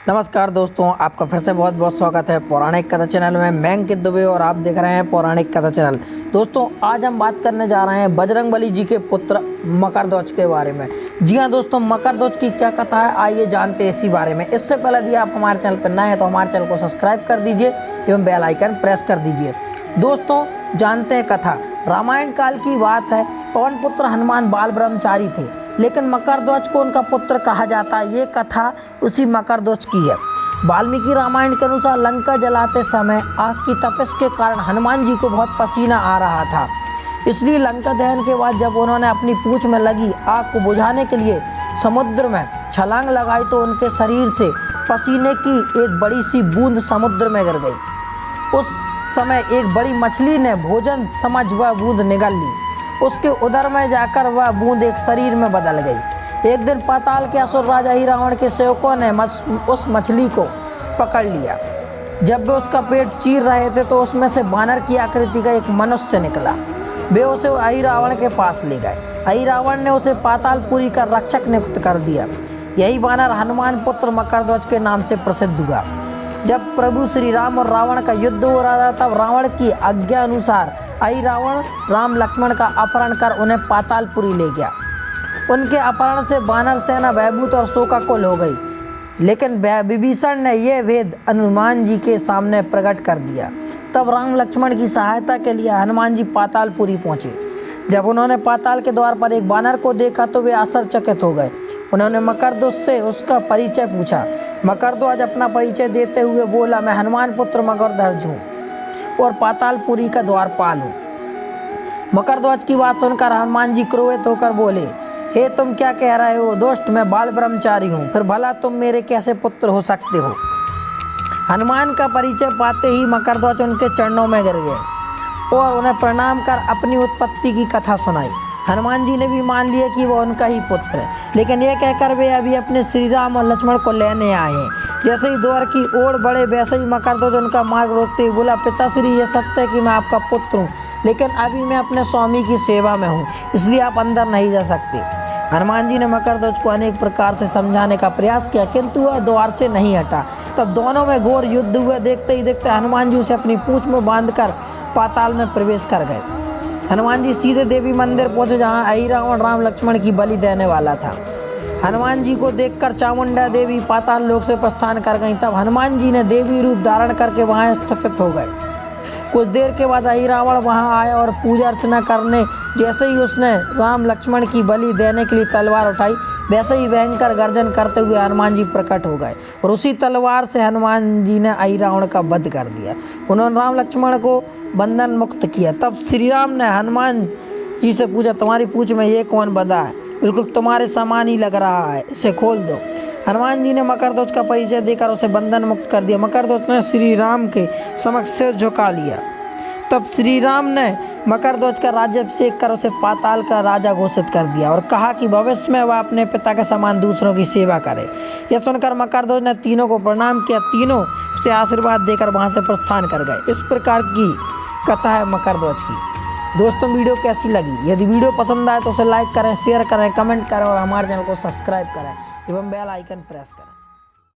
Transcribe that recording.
नमस्कार दोस्तों, आपका फिर से बहुत बहुत स्वागत है पौराणिक कथा चैनल में। मैं अंकित दुबे और आप देख रहे हैं पौराणिक कथा चैनल। दोस्तों, आज हम बात करने जा रहे हैं बजरंगबली जी के पुत्र मकरध्वज के बारे में। जी हाँ दोस्तों, मकरध्वज की क्या कथा है, आइए जानते हैं इसी बारे में। इससे पहले यदि आप हमारे चैनल पर नए हैं तो हमारे चैनल को सब्सक्राइब कर दीजिए एवं बेल आइकन प्रेस कर दीजिए। दोस्तों, जानते हैं कथा। रामायण काल की बात है। पवन पुत्र हनुमान बाल ब्रह्मचारी थे, लेकिन मकरध्वज को उनका पुत्र कहा जाता है। ये कथा उसी मकरध्वज की है। वाल्मीकि रामायण के अनुसार लंका जलाते समय आग की तपिश के कारण हनुमान जी को बहुत पसीना आ रहा था। इसलिए लंका दहन के बाद जब उन्होंने अपनी पूंछ में लगी आग को बुझाने के लिए समुद्र में छलांग लगाई तो उनके शरीर से पसीने की एक बड़ी सी बूंद समुद्र में गिर गई। उस समय एक बड़ी मछली ने भोजन समझ वह बूंद निगल ली। उसके उदर में जाकर वह बूंद एक शरीर में बदल गई। एक दिन पाताल के असुर राजा ही रावण के सेवकों ने उस मछली को पकड़ लिया। जब वे उसका पेट चीर रहे थे तो उसमें से बानर की आकृति का एक मनुष्य निकला। वे उसे अहि रावण के पास ले गए। अहि रावण ने उसे पातालपुरी का रक्षक नियुक्त कर दिया। यही बानर हनुमान पुत्र मकरध्वज के नाम से प्रसिद्ध हुआ। जब प्रभु श्री राम और रावण का युद्ध हो रहा था तब रावण की आज्ञा अनुसार अहि रावण राम लक्ष्मण का अपहरण कर उन्हें पातालपुरी ले गया। उनके अपहरण से वानर सेना भयभीत और शोकाकुल हो गई, लेकिन विभीषण ने यह भेद हनुमान जी के सामने प्रकट कर दिया। तब राम लक्ष्मण की सहायता के लिए हनुमान जी पातालपुरी पहुंचे। जब उन्होंने पाताल के द्वार पर एक वानर को देखा तो वे आश्चर्यचकित हो गए। उन्होंने मकरध्वज से उसका परिचय पूछा। मकरध्वज अपना परिचय देते हुए बोला, मैं हनुमान पुत्र मकरध्वज हूँ और पातालपुरी का द्वारपाल हूँ। मकरध्वज की बात सुनकर हनुमान जी क्रोधित होकर बोले, हे तुम क्या कह रहे हो दुष्ट, मैं बाल ब्रह्मचारी हूँ, फिर भला तुम मेरे कैसे पुत्र हो सकते हो। हनुमान का परिचय पाते ही मकरध्वज उनके चरणों में गिर गए और उन्हें प्रणाम कर अपनी उत्पत्ति की कथा सुनाई। हनुमान जी ने भी मान लिया कि वह उनका ही पुत्र है, लेकिन यह कहकर वे अभी अपने श्री राम और लक्ष्मण को लेने आए हैं। जैसे ही द्वार की ओर बढ़े वैसे ही मकरध्वज उनका मार्ग रोकते हुए बोला, पिताश्री ये सत्य है कि मैं आपका पुत्र हूँ, लेकिन अभी मैं अपने स्वामी की सेवा में हूँ, इसलिए आप अंदर नहीं जा सकते। हनुमान जी ने मकरध्वज को अनेक प्रकार से समझाने का प्रयास किया, किंतु वह द्वार से नहीं हटा। तब दोनों में घोर युद्ध हुआ। देखते ही देखते हनुमान जी उसे अपनी पूंछ में बांधकर पाताल में प्रवेश कर गए। हनुमान जी सीधे देवी मंदिर पहुंचे, जहां अहि रावण राम लक्ष्मण की बलि देने वाला था। हनुमान जी को देखकर चामुंडा देवी पाताल लोक से प्रस्थान कर गईं। तब हनुमान जी ने देवी रूप धारण करके वहां स्थापित हो गए। कुछ देर के बाद अहि रावण वहां आया और पूजा अर्चना करने जैसे ही उसने राम लक्ष्मण की बलि देने के लिए तलवार उठाई, वैसे ही भयंकर गर्जन करते हुए हनुमान जी प्रकट हो गए और उसी तलवार से हनुमान जी ने अहि रावण का वध कर दिया। उन्होंने राम लक्ष्मण को बंधन मुक्त किया। तब श्री राम ने हनुमान जी से पूछा, तुम्हारी पूंछ में ये कौन बंधा है, बिल्कुल तुम्हारे समान ही लग रहा है, इसे खोल दो। हनुमान जी ने मकरध्वज का परिचय देकर उसे बंधन मुक्त कर दिया। मकरध्वज ने श्री राम के समक्ष सिर झुका लिया। तब श्री राम ने मकरध्वज का राज्याभिषेक कर उसे पाताल का राजा घोषित कर दिया और कहा कि भविष्य में वह अपने पिता के समान दूसरों की सेवा करे। यह सुनकर मकरध्वज ने तीनों को प्रणाम किया। तीनों उसे आशीर्वाद देकर वहां से प्रस्थान कर गए। इस प्रकार की कथा है मकरध्वज की। दोस्तों, वीडियो कैसी लगी? यदि वीडियो पसंद आए तो उसे लाइक करें, शेयर करें, कमेंट करें और हमारे चैनल को सब्सक्राइब करें एवं बेल आइकन प्रेस करें।